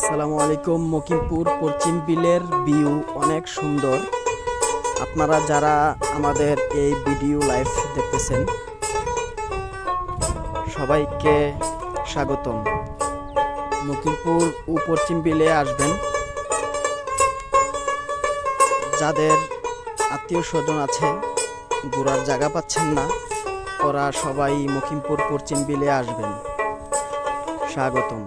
আসসালামু আলাইকুম। মকিমপুর পশ্চিম বিলের ভিউ অনেক সুন্দর। আপনারা যারা আমাদের এই ভিডিও লাইভ দেখতেছেন সবাইকে স্বাগতম। মকিমপুর ও পশ্চিম বিলে আসবেন। যাদের আত্মীয় স্বজন আছে ঘোরার জায়গা পাচ্ছেন না, ওরা সবাই মকিমপুর পশ্চিম বিলে আসবেন। স্বাগতম।